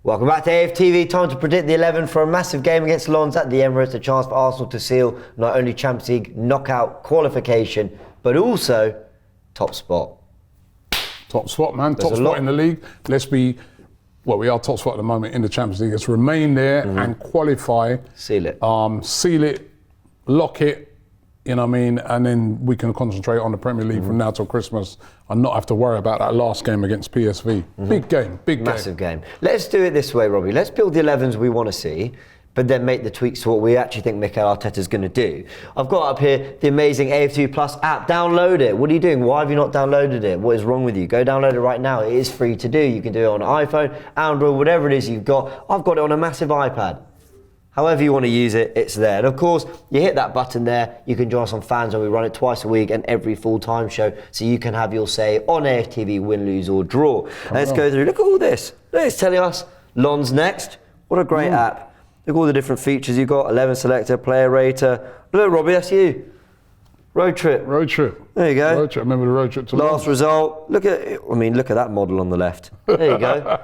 Welcome back to AFTV. Time to predict the 11 for a massive game against Lens at the Emirates. A chance for Arsenal to seal not only Champions League knockout qualification, but also top spot. Top spot, man. Top spot in the league. We are top spot at the moment in the Champions League. Let's remain there and qualify. Seal it. Seal it, lock it, you know what I mean? And then we can concentrate on the Premier League from now till Christmas and not have to worry about that last game against PSV. Big game, Massive game. Let's do it this way, Robbie. Let's build the 11s we want to see, but then make the tweaks to what we actually think Mikel Arteta's going to do. I've got up here the amazing AFTV Plus app. Download it. What are you doing? Why have you not downloaded it? What is wrong with you? Go download it right now. It is free to do. You can do it on iPhone, Android, whatever it is you've got. I've got it on a massive iPad. However you want to use it, it's there. And of course, you hit that button there, you can join us on Fans, and we run it twice a week and every full-time show, so you can have your say on AFTV, win, lose or draw. Let's go through, look at all this. Look, it's telling us Lens next. What a great app. Look at all the different features you've got, 11 selector, player rater. Look, Robbie, that's you. Road trip. Road trip. There you go. Road trip. Remember the road trip to Last Lens? result. Look at that model on the left. There you go.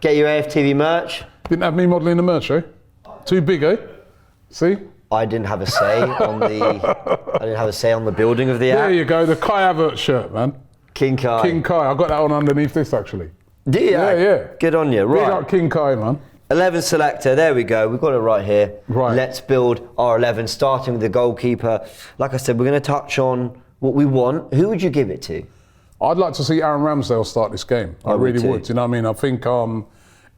Get your AFTV merch. Didn't have me modelling the merch, eh? Too big, eh? See? I didn't have a say on the building of the app. There you go, the Kai Havertz shirt, man. King Kai. King Kai. I got that on underneath this actually. Do you? Yeah. Good on you. Big Right. up King Kai, man. 11 selector. There we go. We've got it right here. Right. Let's build our 11, starting with the goalkeeper. Like I said, we're going to touch on what we want. Who would you give it to? I'd like to see Aaron Ramsdale start this game. I really would. You know what I mean? I think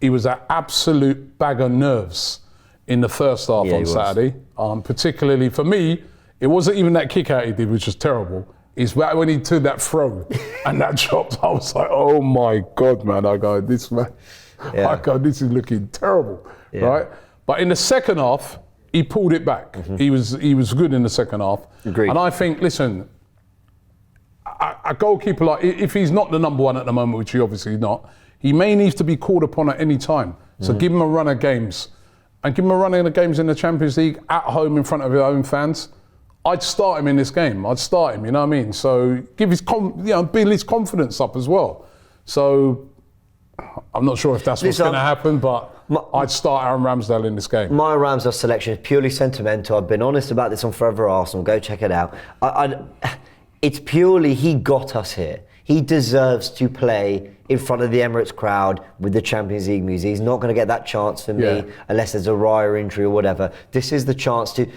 he was an absolute bag of nerves in the first half on Saturday. Particularly for me, it wasn't even that kick out he did, which was terrible. It's when he took that throw and that chopped, I was like, oh my God, man. I go, this is looking terrible, right? But in the second half, he pulled it back. He was good in the second half. Agreed. And I think, listen, a goalkeeper, like, if he's not the number one at the moment, which he obviously is not, he may need to be called upon at any time. So give him a run of games. And give him a run in the games in the Champions League at home in front of his own fans. I'd start him in this game. I'd start him, you know what I mean? So give build his confidence up as well. So I'm not sure if that's what's going to happen, but I'd start Aaron Ramsdale in this game. My Ramsdale selection is purely sentimental. I've been honest about this on Forever Arsenal. Go check it out. It's purely he got us here. He deserves to play in front of the Emirates crowd with the Champions League music. He's not going to get that chance for me unless there's a Raya injury or whatever. This is the chance to, and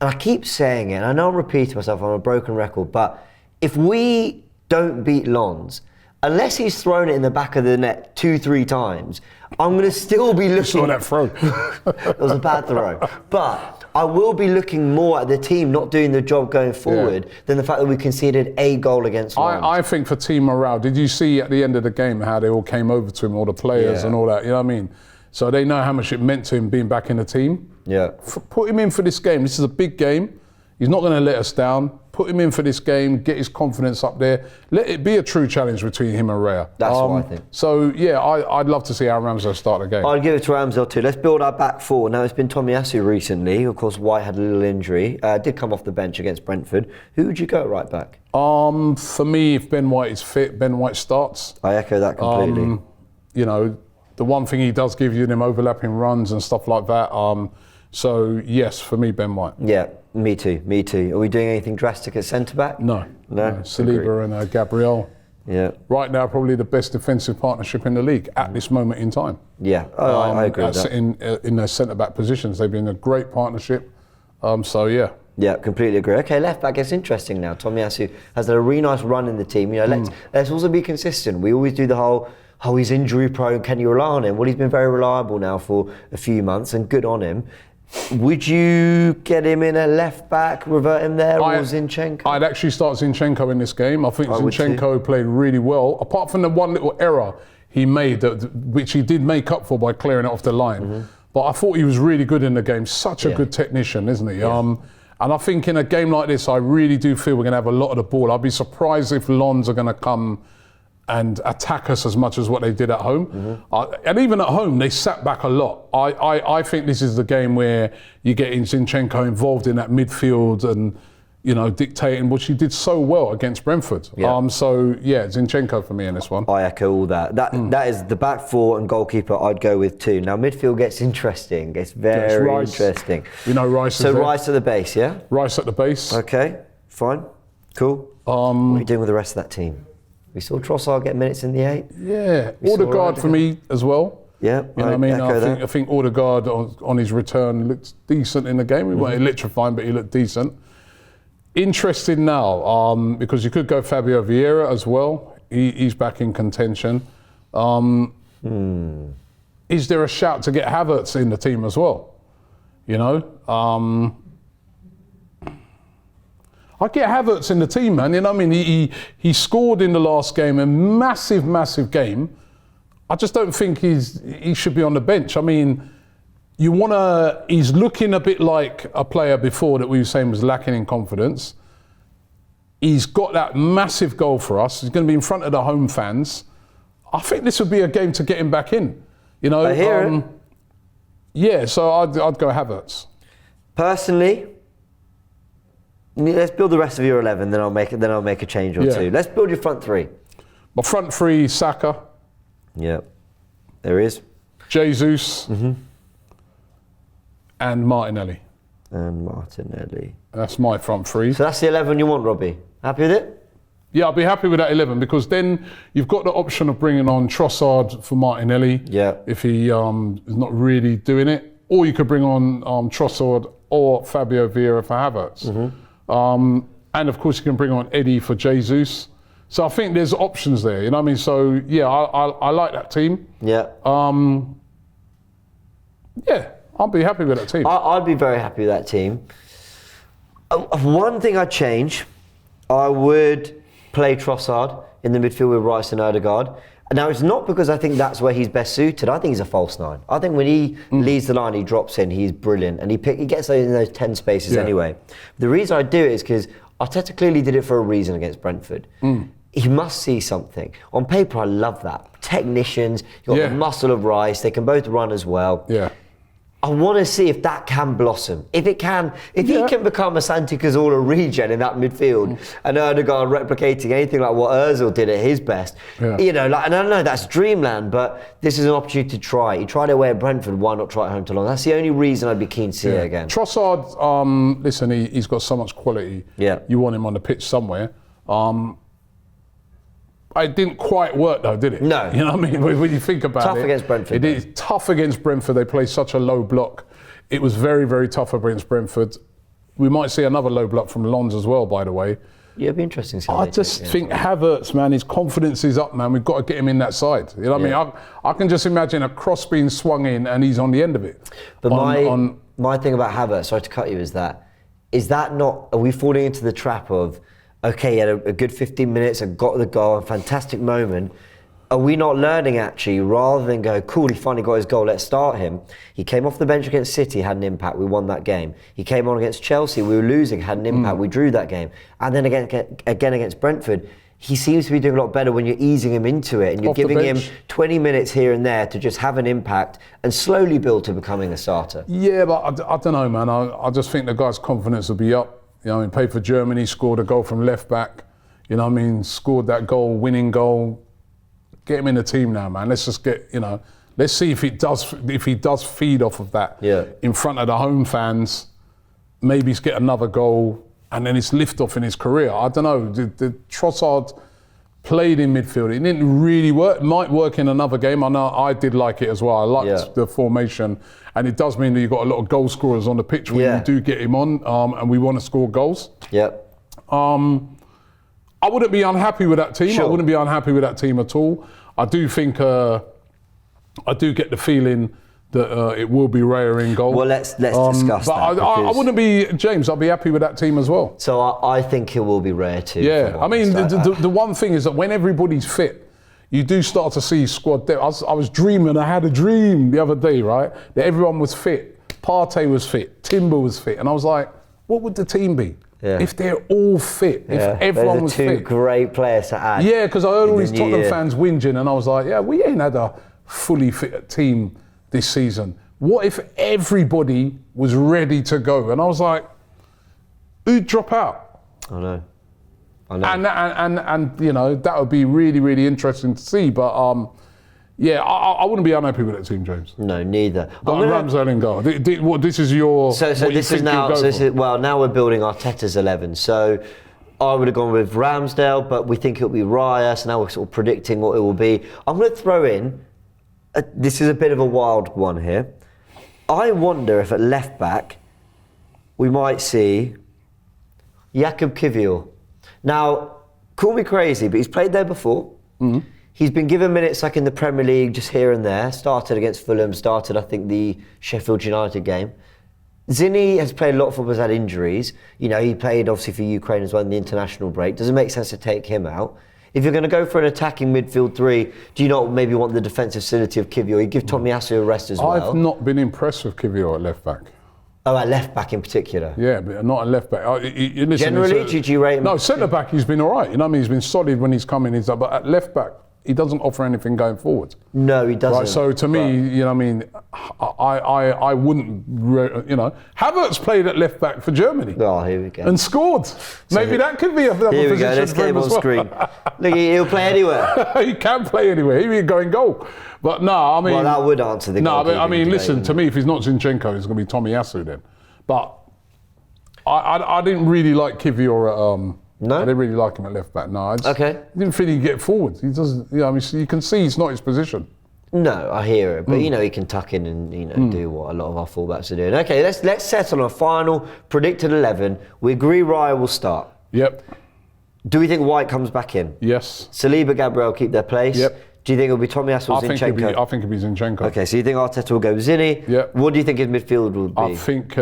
I keep saying it, and I know I'm repeating myself, I'm a broken record, but if we don't beat Lens, unless he's thrown it in the back of the net 2-3 times, I'm going to still be looking... You saw that throw. It was a bad throw. But I will be looking more at the team not doing the job going forward than the fact that we conceded a goal against Lens. I think for team morale, did you see at the end of the game how they all came over to him, all the players and all that, you know what I mean? So they know how much it meant to him being back in the team. Yeah. Put him in for this game. This is a big game. He's not going to let us down. Put him in for this game, get his confidence up there. Let it be a true challenge between him and Raya. That's what I think. So, yeah, I'd love to see Aaron Ramsdale start the game. I'd give it to Ramsdale too. Let's build our back four. Now, it's been Tomiyasu recently. Of course, White had a little injury. Did come off the bench against Brentford. Who would you go right back? For me, if Ben White is fit, Ben White starts. I echo that completely. You know, the one thing he does give you them overlapping runs and stuff like that. So, yes, for me, Ben White. Yeah, me too. Are we doing anything drastic at centre-back? No. Saliba and Gabriel. Yeah. Right now, probably the best defensive partnership in the league at this moment in time. Yeah, I agree with that. In their centre-back positions, they've been a great partnership. Yeah, completely agree. Okay, left back gets interesting now. Tomiyasu has a really nice run in the team. You know, let's also be consistent. We always do the whole, he's injury prone, can you rely on him? Well, he's been very reliable now for a few months, and good on him. Would you get him in a left back, revert him there, or Zinchenko? I'd actually start Zinchenko in this game. I think Zinchenko played really well, apart from the one little error he made, which he did make up for by clearing it off the line. But I thought he was really good in the game. Such a good technician, isn't he? Yeah. And I think in a game like this, I really do feel we're going to have a lot of the ball. I'd be surprised if Lens are going to come and attack us as much as what they did at home. And even at home, they sat back a lot. I think this is the game where you get Zinchenko involved in that midfield and, dictating, which he did so well against Brentford. Yeah. So yeah, Zinchenko for me in this one. I echo all that. That is the back four and goalkeeper I'd go with too. Now midfield gets interesting. It's very interesting. Rice. So Rice at the base, yeah? Rice at the base. Okay, fine, cool. What are you doing with the rest of that team? We saw Trossard get minutes in the 8. Yeah, Odegaard for me as well. Yeah, I think Odegaard on his return looked decent in the game. He wasn't electrifying, but he looked decent. Interesting now, because you could go Fabio Vieira as well. He's back in contention. Is there a shout to get Havertz in the team as well? I'd get Havertz in the team, man. He scored in the last game, a massive game. I just don't think he should be on the bench. He's looking a bit like a player before that we were saying was lacking in confidence. He's got that massive goal for us. He's going to be in front of the home fans. I think this would be a game to get him back in. I hear it. Yeah, so I'd go Havertz. Personally, let's build the rest of your 11. Then I'll make a change or two. Let's build your front three. My front three: Saka. Yeah, there is. Jesus. And Martinelli. That's my front three. So that's the 11 you want, Robbie. Happy with it? Yeah, I'll be happy with that 11 because then you've got the option of bringing on Trossard for Martinelli. Yeah. If he is not really doing it, or you could bring on Trossard or Fabio Vieira for Havertz. And of course you can bring on Eddie for Jesus. So I think there's options there. You know what I mean? So yeah, I like that team. Yeah. Yeah. I'll be happy with that team. I'd be very happy with that team. One thing I'd change, I would play Trossard in the midfield with Rice and Odegaard. Now, it's not because I think that's where he's best suited. I think he's a false 9. I think when he leads the line, he drops in, he's brilliant. And he gets in those 10 spaces anyway. The reason I do it is because Arteta clearly did it for a reason against Brentford. He must see something. On paper, I love that. Technicians, you've got the muscle of Rice, they can both run as well. Yeah. I want to see if that can blossom. If he can become a Santi Cazorla regen in that midfield and Odegaard replicating anything like what Ozil did at his best. And I know that's dreamland, but this is an opportunity to try. He tried it away at Brentford, why not try it home to London? That's the only reason I'd be keen to see it again. Trossard, listen, he's got so much quality. Yeah. You want him on the pitch somewhere. It didn't quite work though, did it? No. You know what I mean? When you think about it. Tough against Brentford. It is tough against Brentford. They play such a low block. It was very, very tough against Brentford. We might see another low block from Lons as well, by the way. Yeah, it'd be interesting to see. I just think Havertz, man, his confidence is up, man. We've got to get him in that side. You know what I mean? I can just imagine a cross being swung in and he's on the end of it. But my thing about Havertz, sorry to cut you, is that not, are we falling into the trap of, okay, he had a good 15 minutes and got the goal, a fantastic moment. Are we not learning actually, rather than go, cool, he finally got his goal, let's start him. He came off the bench against City, had an impact, we won that game. He came on against Chelsea, we were losing, had an impact, we drew that game. And then again against Brentford, he seems to be doing a lot better when you're easing him into it and you're giving him 20 minutes here and there to just have an impact and slowly build to becoming a starter. Yeah, but I don't know, man. I just think the guy's confidence will be up. You know, he played for Germany, scored a goal from left back. You know what I mean? Scored that goal, winning goal. Get him in the team now, man. Let's just get, let's see if he does feed off of that in front of the home fans. Maybe he's get another goal and then it's lift off in his career. I don't know. The Trossard played in midfield. It didn't really work. It might work in another game. I know I did like it as well. I liked the formation. And it does mean that you've got a lot of goal scorers on the pitch when you do get him on, and we want to score goals. Yep. I wouldn't be unhappy with that team. Sure. I wouldn't be unhappy with that team at all. I do think, I do get the feeling that it will be Raya in goal. Well, let's discuss but that. I wouldn't be, James, I'd be happy with that team as well. So I think it will be Raya too. Yeah, I mean, the one thing is that when everybody's fit, you do start to see squad depth. I was dreaming, I had a dream the other day, right? That everyone was fit. Partey was fit, Timber was fit. And I was like, what would the team be? Yeah. If they're all fit, if everyone was fit. Two great players to add. Yeah, because I heard all these Tottenham fans whinging and I was like, yeah, we ain't had a fully fit team this season. What if everybody was ready to go? And I was like, who'd drop out? I know. And you know, that would be really, really interesting to see. But yeah, I wouldn't be unhappy with that team, James. No, neither. But Ramsdale in goal. What this is your? So this is now. Well, now we're building Arteta's 11. So I would have gone with Ramsdale, but we think it'll be Raya. So now we're sort of predicting what it will be. I'm going to throw in. This is a bit of a wild one here. I wonder if at left back we might see Jakub Kiwior. Now, call me crazy, but he's played there before. Mm-hmm. He's been given minutes like in the Premier League, just here and there. Started against Fulham, started I think the Sheffield United game. Zinny has played a lot of football, has had injuries. You know, he played obviously for Ukraine as well in the international break. Does it make sense to take him out? If you're going to go for an attacking midfield three, do you not maybe want the defensive solidity of Kiwior? You give Tomiyasu a rest as well. I've not been impressed with Kiwior at left back. Oh, at left back in particular? Yeah, but not at left back. Listen, generally, do you rate him? No, centre back he's been all right. You know what I mean? He's been solid when he's come in. But at left back, he doesn't offer anything going forward. No, he doesn't. Right, so to me, you know what I mean, I wouldn't, you know, Havertz played at left back for Germany. Oh, here we go. And scored. Maybe that could be a position. Here we go, let's get him on screen. Look, he'll play anywhere. He can play anywhere. He can go in goal. But no, I mean... Well, that would answer the goal. No, but I mean, listen, to me, if he's not Zinchenko, it's going to be Tomiyasu then. But I didn't really like Kiwior at... No? I didn't really like him at left back. No, I didn't feel he'd get forward. He doesn't. You know, I mean, you can see it's not his position. No, I hear it, but you know he can tuck in and do what a lot of our fullbacks are doing. Okay, let's settle on a final predicted 11. We agree Raya will start. Yep. Do we think White comes back in? Yes. Saliba, Gabriel keep their place. Yep. Do you think it'll be Tomiyasu or Zinchenko? I think it'll be Zinchenko. Okay, so you think Arteta will go with Zinny? Yep. What do you think his midfield will be? I think.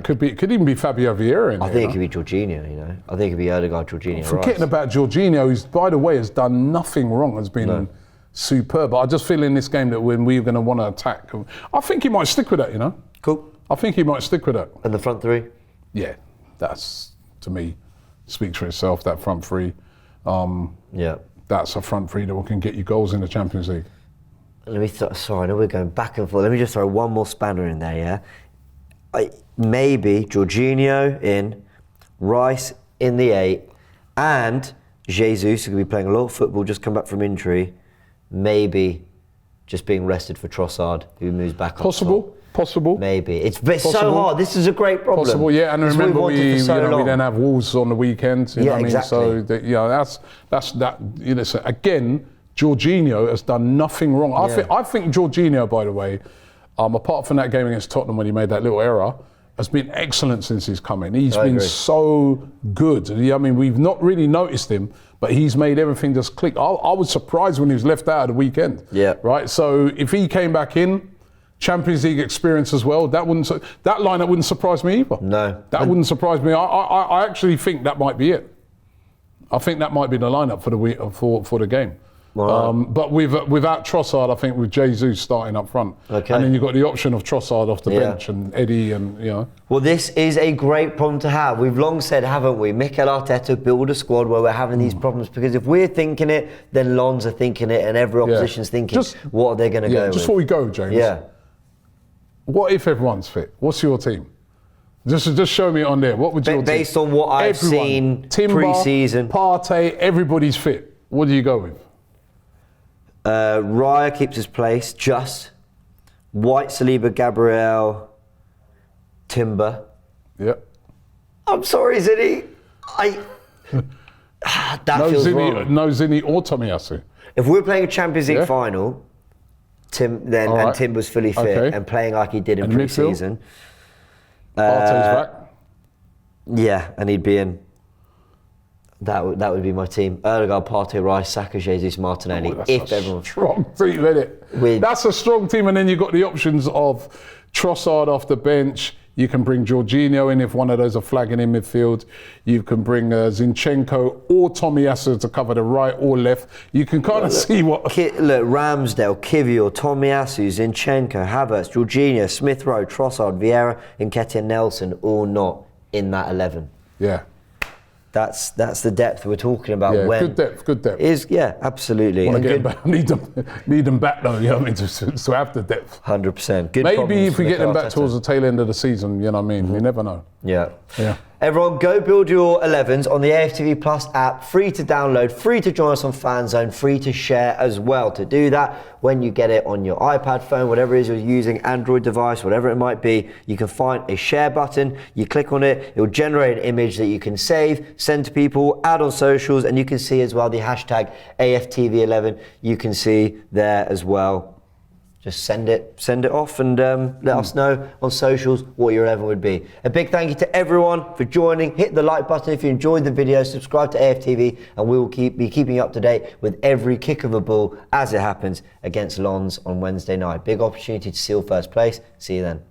Could even be Fabio Vieira in there. I think it could be Jorginho, you know. I think it could be Odegaard, Jorginho. Forgetting about Jorginho, who's, by the way, has done nothing wrong, has been superb. I just feel in this game that when we're going to want to attack, I think he might stick with that, you know. Cool. I think he might stick with that. And the front three? Yeah, that's, to me, speaks for itself, that front three. Yeah. That's a front three that can get you goals in the Champions League. Let me, sorry, I know we're going back and forth. Let me just throw one more spanner in there, yeah? Maybe Jorginho in, Rice in the 8, and Jesus, who could be playing a lot of football, just come back from injury, maybe just being rested for Trossard, who moves back up. Possible. Maybe. It's so hard. This is a great problem. Possible, yeah. And remember, we then have Wolves on the weekend. You know what exactly. I mean? So, that's that. You know, so again, Jorginho has done nothing wrong. I think Jorginho, by the way, apart from that game against Tottenham when he made that little error, has been excellent since he's come in. He's been so good. I mean, we've not really noticed him, but he's made everything just click. I was surprised when he was left out at the weekend. Yeah. Right. So if he came back in, Champions League experience as well, that lineup wouldn't surprise me either. No. That wouldn't surprise me. I actually think that might be it. I think that might be the lineup for the game. Wow. But without Trossard, I think with Jesus starting up front. Okay. And then you've got the option of Trossard off the bench and Eddie and, you know. Well, this is a great problem to have. We've long said, haven't we, Mikel Arteta, build a squad where we're having these problems, because if we're thinking it, then Lons are thinking it and every opposition's thinking, what are they going to go with? Just before we go, James. Yeah. What if everyone's fit? What's your team? Just show me on there. What would your team? Based on what I've seen pre-season. Partey, everybody's fit. What do you go with? Raya keeps his place, White, Saliba, Gabriel, Timber. Yep. I'm sorry, Zinny. Feels wrong. No Zinny or Tomiyasu. If we're playing a Champions League final, and Timber's fully fit and playing like he did in pre-season. Partey's back. Yeah, and he'd be in. That would be my team. Odegaard, Partey, Rice, Saka, Jesus, Martinelli. That's a strong team, isn't it? That's a strong team, and then you've got the options of Trossard off the bench. You can bring Jorginho in if one of those are flagging in midfield. You can bring Zinchenko or Tomiyasu to cover the right or left. You can kind of see what... Ramsdale, Kiwior, Tomiyasu, Zinchenko, Havertz, Jorginho, Smith Rowe, Trossard, Vieira, Nketiah, Nelson, all not in that 11. Yeah. That's the depth we're talking about. Yeah, when good depth. Absolutely. Want to get them back, need them back though, you know what I mean, to have the depth. 100%. Good. Maybe if we get them back towards the tail end of the season, you know what I mean? You never know. Yeah. Yeah. Everyone, go build your 11s on the AFTV Plus app, free to download, free to join us on Fan Zone, free to share as well. To do that, when you get it on your iPad, phone, whatever it is you're using, Android device, whatever it might be, you can find a share button. You click on it, it will generate an image that you can save, send to people, add on socials, and you can see as well the hashtag AFTV11. You can see there as well. Just send it off and let us know on socials what your 11 would be. A big thank you to everyone for joining. Hit the like button if you enjoyed the video, subscribe to AFTV, and we will be keeping you up to date with every kick of a ball as it happens against Lons on Wednesday night. Big opportunity to seal first place. See you then.